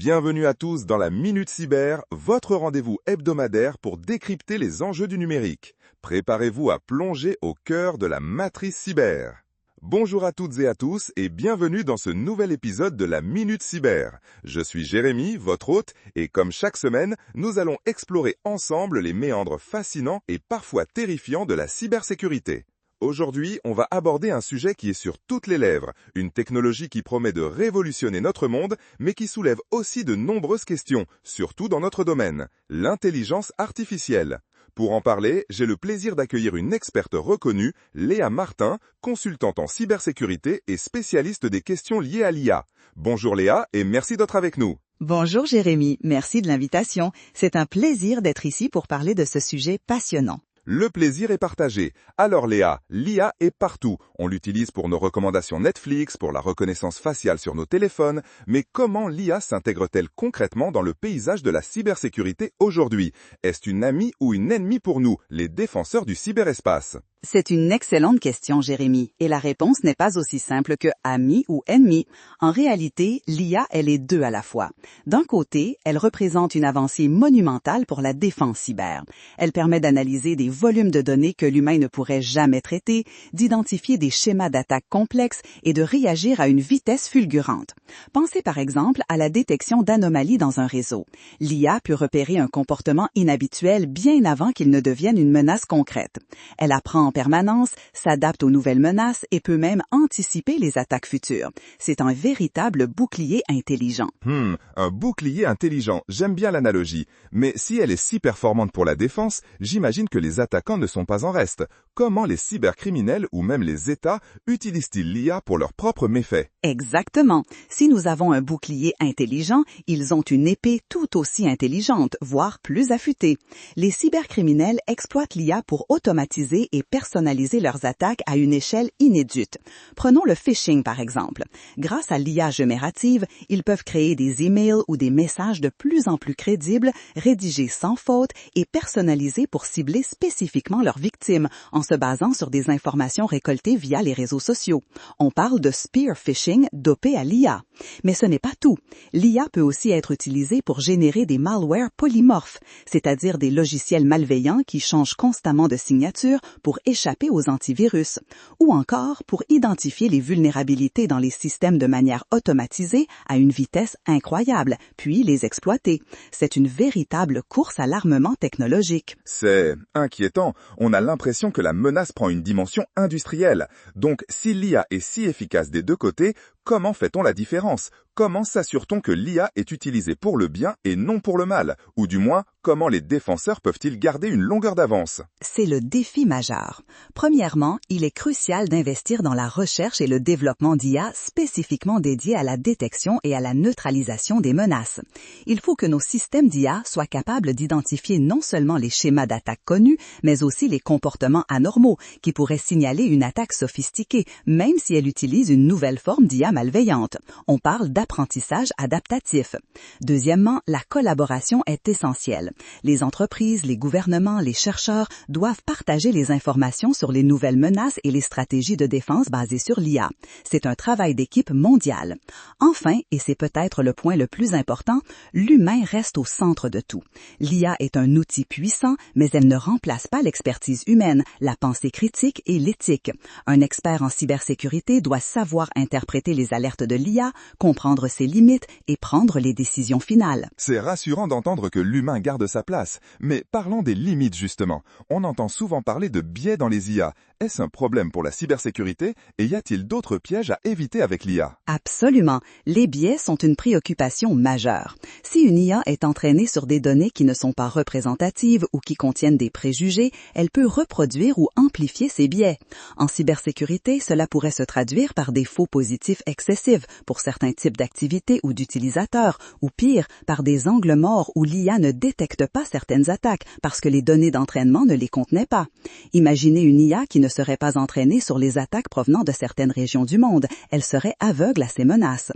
Bienvenue à tous dans la Minute Cyber, votre rendez-vous hebdomadaire pour décrypter les enjeux du numérique. Préparez-vous à plonger au cœur de la matrice cyber. Bonjour à toutes et à tous et bienvenue dans ce nouvel épisode de la Minute Cyber. Je suis Jérémy, votre hôte, et comme chaque semaine, nous allons explorer ensemble les méandres fascinants et parfois terrifiants de la cybersécurité. Aujourd'hui, on va aborder un sujet qui est sur toutes les lèvres, une technologie qui promet de révolutionner notre monde, mais qui soulève aussi de nombreuses questions, surtout dans notre domaine, l'intelligence artificielle. Pour en parler, j'ai le plaisir d'accueillir une experte reconnue, Léa Martin, consultante en cybersécurité et spécialiste des questions liées à l'IA. Bonjour Léa et merci d'être avec nous. Bonjour Jérémy, merci de l'invitation. C'est un plaisir d'être ici pour parler de ce sujet passionnant. Le plaisir est partagé. Alors Léa, l'IA est partout. On l'utilise pour nos recommandations Netflix, pour la reconnaissance faciale sur nos téléphones. Mais comment l'IA s'intègre-t-elle concrètement dans le paysage de la cybersécurité aujourd'hui? Est-ce une amie ou une ennemie pour nous, les défenseurs du cyberespace? C'est une excellente question, Jérémy, et la réponse n'est pas aussi simple que ami ou ennemi. En réalité, l'IA est les deux à la fois. D'un côté, elle représente une avancée monumentale pour la défense cyber. Elle permet d'analyser des volumes de données que l'humain ne pourrait jamais traiter, d'identifier des schémas d'attaque complexes et de réagir à une vitesse fulgurante. Pensez par exemple à la détection d'anomalies dans un réseau. L'IA peut repérer un comportement inhabituel bien avant qu'il ne devienne une menace concrète. Elle apprend en permanence, s'adapte aux nouvelles menaces et peut même anticiper les attaques futures. C'est un véritable bouclier intelligent. Un bouclier intelligent, j'aime bien l'analogie. Mais si elle est si performante pour la défense, j'imagine que les attaquants ne sont pas en reste. Comment les cybercriminels ou même les États utilisent-ils l'IA pour leurs propres méfaits? Exactement. Si nous avons un bouclier intelligent, ils ont une épée tout aussi intelligente, voire plus affûtée. Les cybercriminels exploitent l'IA pour automatiser et personnaliser leurs attaques à une échelle inédite. Prenons le phishing par exemple. Grâce à l'IA générative, ils peuvent créer des emails ou des messages de plus en plus crédibles, rédigés sans faute et personnalisés pour cibler spécifiquement leurs victimes en se basant sur des informations récoltées via les réseaux sociaux. On parle de spear phishing dopé à l'IA. Mais ce n'est pas tout. L'IA peut aussi être utilisée pour générer des malwares polymorphes, c'est-à-dire des logiciels malveillants qui changent constamment de signature pour échapper aux antivirus, ou encore pour identifier les vulnérabilités dans les systèmes de manière automatisée à une vitesse incroyable, puis les exploiter. C'est une véritable course à l'armement technologique. C'est inquiétant. On a l'impression que la menace prend une dimension industrielle. Donc, si l'IA est si efficace des deux côtés, comment fait-on la différence? Comment s'assure-t-on que l'IA est utilisée pour le bien et non pour le mal? Ou du moins, comment les défenseurs peuvent-ils garder une longueur d'avance? C'est le défi majeur. Premièrement, il est crucial d'investir dans la recherche et le développement d'IA spécifiquement dédiés à la détection et à la neutralisation des menaces. Il faut que nos systèmes d'IA soient capables d'identifier non seulement les schémas d'attaque connus, mais aussi les comportements anormaux qui pourraient signaler une attaque sophistiquée, même si elle utilise une nouvelle forme d'IA malveillante. On parle d'apprentissage adaptatif. Deuxièmement, la collaboration est essentielle. Les entreprises, les gouvernements, les chercheurs doivent partager les informations sur les nouvelles menaces et les stratégies de défense basées sur l'IA. C'est un travail d'équipe mondial. Enfin, et c'est peut-être le point le plus important, l'humain reste au centre de tout. L'IA est un outil puissant, mais elle ne remplace pas l'expertise humaine, la pensée critique et l'éthique. Un expert en cybersécurité doit savoir interpréter les alertes de l'IA, comprendre ses limites et prendre les décisions finales. C'est rassurant d'entendre que l'humain garde sa place. Mais parlons des limites justement. On entend souvent parler de biais dans les IA. Est-ce un problème pour la cybersécurité et y a-t-il d'autres pièges à éviter avec l'IA? Absolument. Les biais sont une préoccupation majeure. Si une IA est entraînée sur des données qui ne sont pas représentatives ou qui contiennent des préjugés, elle peut reproduire ou amplifier ces biais. En cybersécurité, cela pourrait se traduire par des faux positifs excessifs pour certains types d'activités ou d'utilisateurs, ou pire, par des angles morts où l'IA ne détecte pas certaines attaques parce que les données d'entraînement ne les contenaient pas. Imaginez une IA qui ne serait pas entraînée sur les attaques provenant de certaines régions du monde, elle serait aveugle à ces menaces.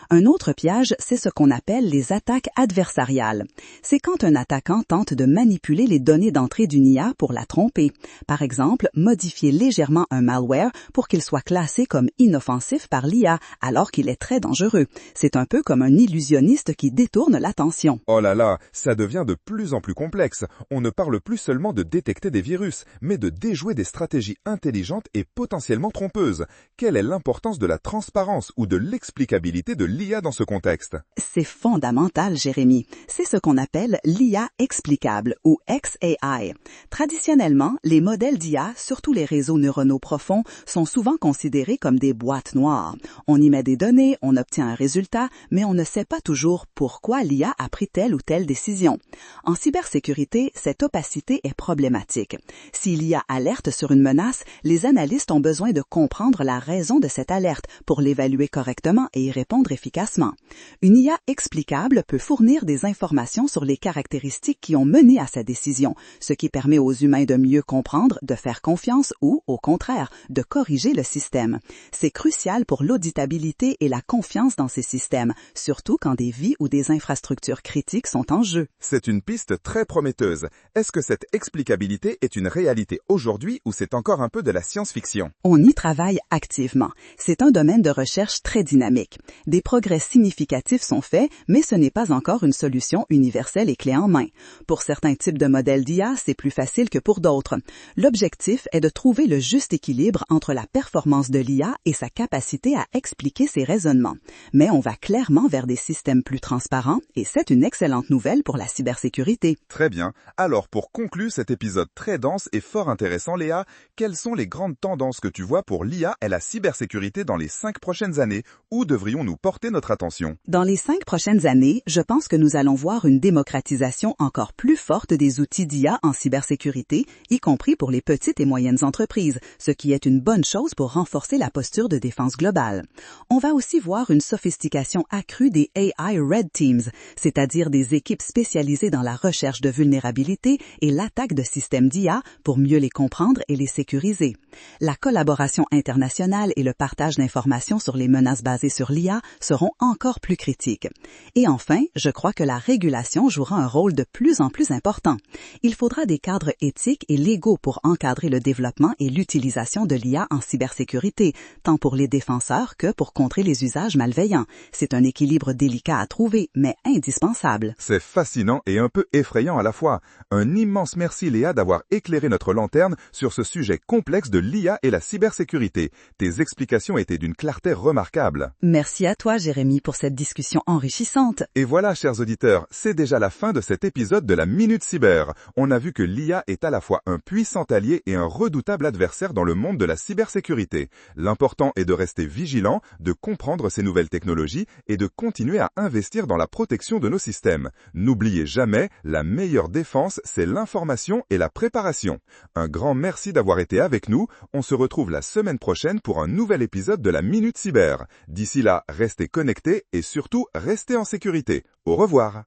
Un autre piège, c'est ce qu'on appelle les attaques adversariales. C'est quand un attaquant tente de manipuler les données d'entrée d'une IA pour la tromper. Par exemple, modifier légèrement un malware pour qu'il soit classé comme inoffensif par l'IA, alors qu'il est très dangereux. C'est un peu comme un illusionniste qui détourne l'attention. Oh là là, ça devient de plus en plus complexe. On ne parle plus seulement de détecter des virus, mais de déjouer des stratégies intelligentes et potentiellement trompeuses. Quelle est l'importance de la transparence ou de l'explicabilité de l'IA dans ce contexte? C'est fondamental, Jérémy. C'est ce qu'on appelle l'IA explicable ou XAI. Traditionnellement, les modèles d'IA, surtout les réseaux neuronaux profonds, sont souvent considérés comme des boîtes noires. On y met des données, on obtient un résultat, mais on ne sait pas toujours pourquoi l'IA a pris telle ou telle décision. En cybersécurité, cette opacité est problématique. Si l'IA alerte sur une menace, les analystes ont besoin de comprendre la raison de cette alerte pour l'évaluer correctement et y répondre efficacement. Une IA explicable peut fournir des informations sur les caractéristiques qui ont mené à sa décision, ce qui permet aux humains de mieux comprendre, de faire confiance ou, au contraire, de corriger le système. C'est crucial pour l'auditabilité et la confiance dans ces systèmes, surtout quand des vies ou des infrastructures critiques sont en jeu. C'est une piste très prometteuse. Est-ce que cette explicabilité est une réalité aujourd'hui ou c'est encore un peu de la science-fiction? On y travaille activement. C'est un domaine de recherche très dynamique. Des progrès significatifs sont faits, mais ce n'est pas encore une solution universelle et clé en main. Pour certains types de modèles d'IA, c'est plus facile que pour d'autres. L'objectif est de trouver le juste équilibre entre la performance de l'IA et sa capacité à expliquer ses raisonnements. Mais on va clairement vers des systèmes plus transparents et c'est une excellente nouvelle pour la cybersécurité. Très bien. Alors pour conclure cet épisode très dense et fort intéressant, Léa, quelles sont les grandes tendances que tu vois pour l'IA et la cybersécurité dans les 5 prochaines années? Où devrions-nous porter notre attention? Dans les 5 prochaines années, je pense que nous allons voir une démocratisation encore plus forte des outils d'IA en cybersécurité, y compris pour les petites et moyennes entreprises, ce qui est une bonne chose pour renforcer la posture de défense globale. On va aussi voir une sophistication accrue des AI Red Teams, c'est-à-dire des équipes spécialisées dans la recherche de vulnérabilités et l'attaque de systèmes d'IA pour mieux les comprendre et les sécuriser. La collaboration internationale et le partage d'informations sur les menaces basées sur l'IA seront encore plus critiques. Et enfin, je crois que la régulation jouera un rôle de plus en plus important. Il faudra des cadres éthiques et légaux pour encadrer le développement et l'utilisation de l'IA en cybersécurité, tant pour les défenseurs que pour contrer les usages malveillants. C'est un équilibre délicat à trouver, mais indispensable. C'est fascinant et un peu effrayant à la fois. Un immense merci Léa d'avoir éclairé notre lanterne sur ce sujet complexe de l'IA et la cybersécurité. Tes explications étaient d'une clarté remarquable. Merci à toi, Jérémy, pour cette discussion enrichissante. Et voilà, chers auditeurs, c'est déjà la fin de cet épisode de la Minute Cyber. On a vu que l'IA est à la fois un puissant allié et un redoutable adversaire dans le monde de la cybersécurité. L'important est de rester vigilant, de comprendre ces nouvelles technologies et de continuer à investir dans la protection de nos systèmes. N'oubliez jamais, la meilleure défense, c'est l'information et la préparation. Un grand merci d'avoir été avec nous. On se retrouve la semaine prochaine pour un nouvel épisode de la Minute Cyber. D'ici là, restez connectés et surtout, restez en sécurité. Au revoir.